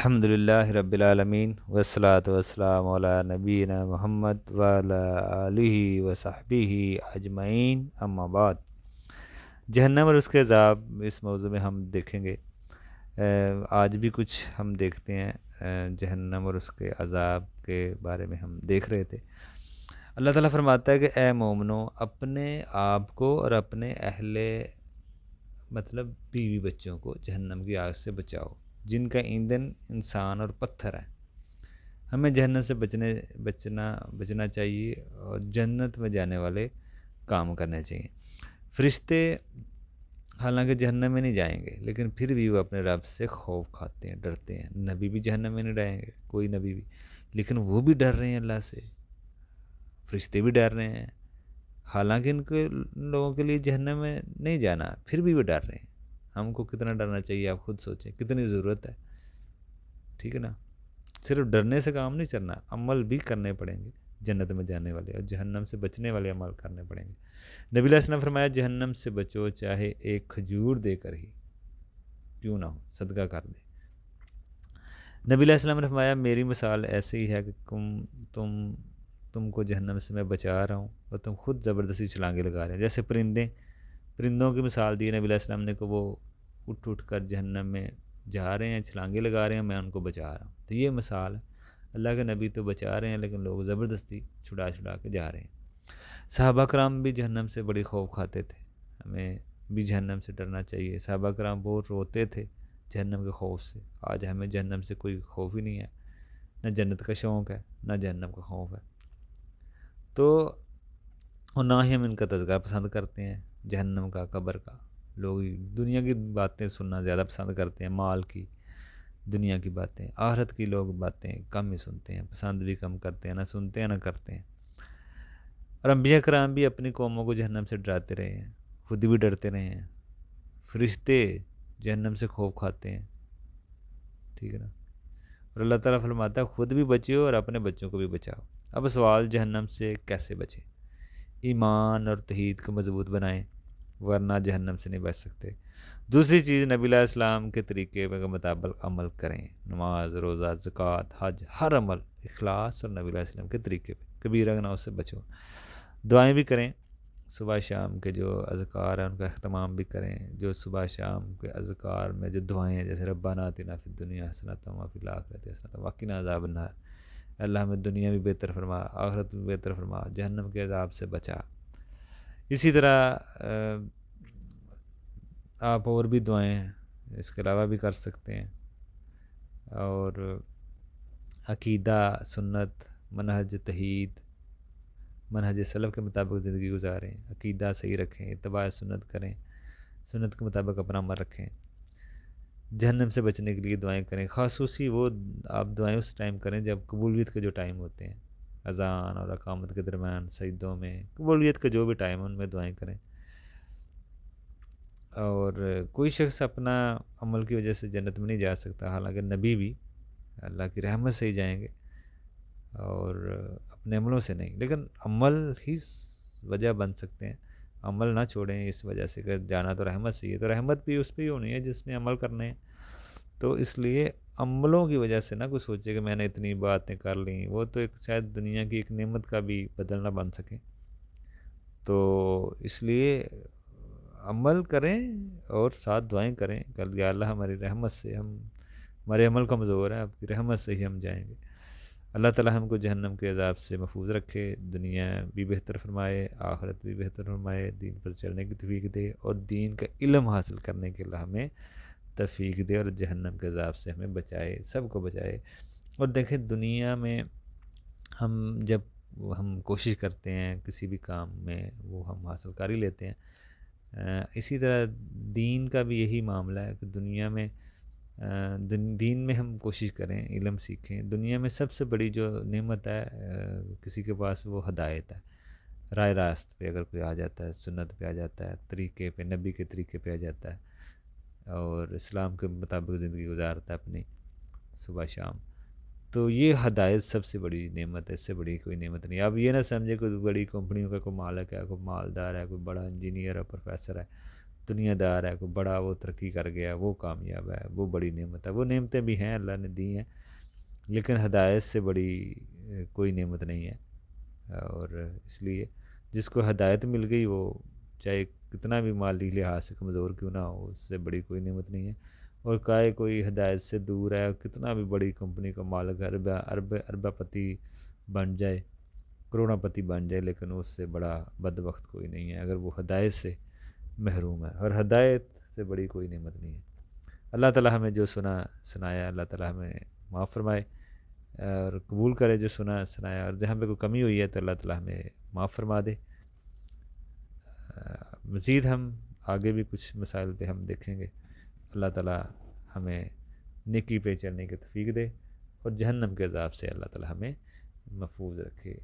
الحمد للہ رب العالمین والصلاة والسلام علی نبینا محمد وعلی آلہ وصحبہ اجمعین، اما بعد۔ جہنم اور اس کے عذاب، اس موضوع میں ہم دیکھیں گے۔ آج بھی کچھ ہم دیکھتے ہیں جہنم اور اس کے عذاب کے بارے میں ہم دیکھ رہے تھے۔ اللہ تعالیٰ فرماتا ہے کہ اے مومنو، اپنے آپ کو اور اپنے اہل بیوی بچوں کو جہنم کی آگ سے بچاؤ، جن کا ایندھن انسان اور پتھر ہے۔ ہمیں جہنم سے بچنا چاہیے اور جنت میں جانے والے کام کرنے چاہیے۔ فرشتے حالانکہ جہنم میں نہیں جائیں گے، لیکن پھر بھی وہ اپنے رب سے خوف کھاتے ہیں، ڈرتے ہیں۔ نبی بھی جہنم میں نہیں جائیں گے، کوئی نبی بھی، لیکن وہ بھی ڈر رہے ہیں اللہ سے۔ فرشتے بھی ڈر رہے ہیں، حالانکہ ان لوگوں کے لیے جہنم میں نہیں جانا، پھر بھی وہ ڈر رہے ہیں۔ ہم کو کتنا ڈرنا چاہیے، آپ خود سوچیں کتنی ضرورت ہے، ٹھیک ہے نا؟ صرف ڈرنے سے کام نہیں چلنا، عمل بھی کرنے پڑیں گے جنت میں جانے والے، اور جہنم سے بچنے والے عمل کرنے پڑیں گے۔ نبی علیہ السلام نے فرمایا، جہنم سے بچو چاہے ایک کھجور دے کر ہی کیوں نہ ہو، صدقہ کر دے۔ نبی علیہ السلام نے فرمایا، میری مثال ایسے ہی ہے کہ تم کو جہنم سے میں بچا رہا ہوں اور تم خود زبردستی چھلانگیں لگا رہے ہیں۔ جیسے پرندوں کی مثال دی نبی علیہ السلام نے کہ وہ اٹھ کر جہنم میں جا رہے ہیں، چھلانگیں لگا رہے ہیں، میں ان کو بچا رہا ہوں۔ تو یہ مثال ہے، اللہ کے نبی تو بچا رہے ہیں، لیکن لوگ زبردستی چھڑا کے جا رہے ہیں۔ صحابہ کرام بھی جہنم سے بڑی خوف کھاتے تھے، ہمیں بھی جہنم سے ڈرنا چاہیے۔ صحابہ کرام بہت روتے تھے جہنم کے خوف سے۔ آج ہمیں جہنم سے کوئی خوف ہی نہیں ہے، نہ جنت کا شوق ہے، نہ جہنم کا خوف ہے، تو اور نہ ہی ہم ان کا تذکرہ پسند کرتے ہیں، جہنم کا، قبر کا۔ لوگ دنیا کی باتیں سننا زیادہ پسند کرتے ہیں، مال کی، دنیا کی باتیں۔ آخرت کی لوگ باتیں کم ہی سنتے ہیں، پسند بھی کم کرتے ہیں، نہ سنتے ہیں نہ کرتے ہیں۔ اور انبیاء کرام بھی اپنی قوموں کو جہنم سے ڈراتے رہے ہیں، خود بھی ڈرتے رہے ہیں۔ فرشتے جہنم سے خوف کھاتے ہیں، ٹھیک ہے نا؟ اور اللہ تعالیٰ فرماتا ہے، خود بھی بچو اور اپنے بچوں کو بھی بچاؤ۔ اب سوال، جہنم سے کیسے بچیں؟ ایمان اور توحید کو مضبوط بنائیں، ورنہ جہنم سے نہیں بچ سکتے۔ دوسری چیز، نبی علیہ السلام کے طریقے کے مطابق عمل کریں، نماز، روزہ، زکوٰۃ، حج، ہر عمل اخلاص اور نبی علیہ السلام کے طریقے پہ، کبیرہ گناہوں سے بچو۔ دعائیں بھی کریں، صبح شام کے جو اذکار ہیں ان کا اہتمام بھی کریں۔ جو صبح شام کے اذکار میں جو دعائیں ہیں، جیسے ربنا آتنا فی الدنیا حسنۃ وفی الآخرۃ حسنۃ وقنا عذاب النار، اللہ ہمیں دنیا بھی بہتر فرما، آخرت بھی بہتر فرما، جہنم کے عذاب سے بچا۔ اسی طرح آپ اور بھی دعائیں اس کے علاوہ بھی کر سکتے ہیں، اور عقیدہ، سنت، منہج توحید، منہج سلف کے مطابق زندگی گزاریں، عقیدہ صحیح رکھیں، اتباع سنت کریں، سنت کے مطابق اپنا عمل رکھیں۔ جہنم سے بچنے کے لیے دعائیں کریں، خصوصی وہ آپ دعائیں اس ٹائم کریں جب قبولیت کے جو ٹائم ہوتے ہیں، اذان اور اقامت کے درمیان، سجدوں میں، قبولیت کے جو بھی ٹائم ہیں ان میں دعائیں کریں۔ اور کوئی شخص اپنا عمل کی وجہ سے جنت میں نہیں جا سکتا، حالانکہ نبی بھی اللہ کی رحمت سے ہی جائیں گے اور اپنے عملوں سے نہیں، لیکن عمل ہی وجہ بن سکتے ہیں۔ عمل نہ چھوڑیں اس وجہ سے کہ جانا تو رحمت سے ہی ہے، تو رحمت بھی اس پہ ہی ہونی ہے جس نے عمل کرنے ہیں۔ تو اس لیے عملوں کی وجہ سے نہ کوئی سوچے کہ میں نے اتنی باتیں کر لیں، وہ تو ایک شاید دنیا کی ایک نعمت کا بھی بدل نہ بن سکے۔ تو اس لیے عمل کریں اور ساتھ دعائیں کریں، کہ یا اللہ ہماری رحمت سے، ہمارے عمل کمزور ہیں، آپ کی رحمت سے ہی ہم جائیں گے۔ اللہ تعالیٰ ہم کو جہنم کے عذاب سے محفوظ رکھے، دنیا بھی بہتر فرمائے، آخرت بھی بہتر فرمائے، دین پر چلنے کی توفیق دے، اور دین کا علم حاصل کرنے کے لیے ہمیں توفیق دے، اور جہنم کے عذاب سے ہمیں بچائے، سب کو بچائے۔ اور دیکھیں، دنیا میں جب ہم کوشش کرتے ہیں کسی بھی کام میں، وہ ہم حاصل کر ہی لیتے ہیں۔ اسی طرح دین کا بھی یہی معاملہ ہے کہ دنیا میں دین میں ہم کوشش کریں، علم سیکھیں۔ دنیا میں سب سے بڑی جو نعمت ہے کسی کے پاس، وہ ہدایت ہے۔ راہ راست پہ اگر کوئی آ جاتا ہے، سنت پہ آ جاتا ہے، طریقے پہ، نبی کے طریقے پہ آ جاتا ہے، اور اسلام کے مطابق زندگی گزارتا ہے اپنی صبح شام، تو یہ ہدایت سب سے بڑی نعمت ہے، اس سے بڑی کوئی نعمت نہیں۔ اب یہ نہ سمجھے کوئی بڑی کمپنیوں کا کوئی مالک ہے، کوئی مالدار ہے، کوئی بڑا انجینئر ہے، پروفیسر ہے، دنیا دار ہے، کوئی بڑا وہ ترقی کر گیا، وہ کامیاب ہے، وہ بڑی نعمت ہے۔ وہ نعمتیں بھی ہیں، اللہ نے دی ہیں، لیکن ہدایت سے بڑی کوئی نعمت نہیں ہے۔ اور اس لیے جس کو ہدایت مل گئی، وہ چاہے کتنا بھی مالی لحاظ سے کمزور کیوں نہ ہو، اس سے بڑی کوئی نعمت نہیں ہے۔ اور کائے کوئی ہدایت سے دور ہے، کتنا بھی بڑی کمپنی کا مالک اربہ پتی بن جائے، کروڑا پتی بن جائے، لیکن اس سے بڑا بدبخت کوئی نہیں ہے اگر وہ ہدایت سے محروم ہے، اور ہدایت سے بڑی کوئی نعمت نہیں ہے۔ اللہ تعالی ہمیں جو سنایا، اللہ تعالی ہمیں معاف فرمائے اور قبول کرے جو سنایا، اور جہاں پہ کوئی کمی ہوئی ہے تو اللہ تعالی ہمیں معاف فرما دے۔ مزید ہم آگے بھی کچھ مسائل پہ ہم دیکھیں گے۔ اللہ تعالی ہمیں نیکی پہ چلنے کی توفیق دے، اور جہنم کے عذاب سے اللہ تعالی ہمیں محفوظ رکھے۔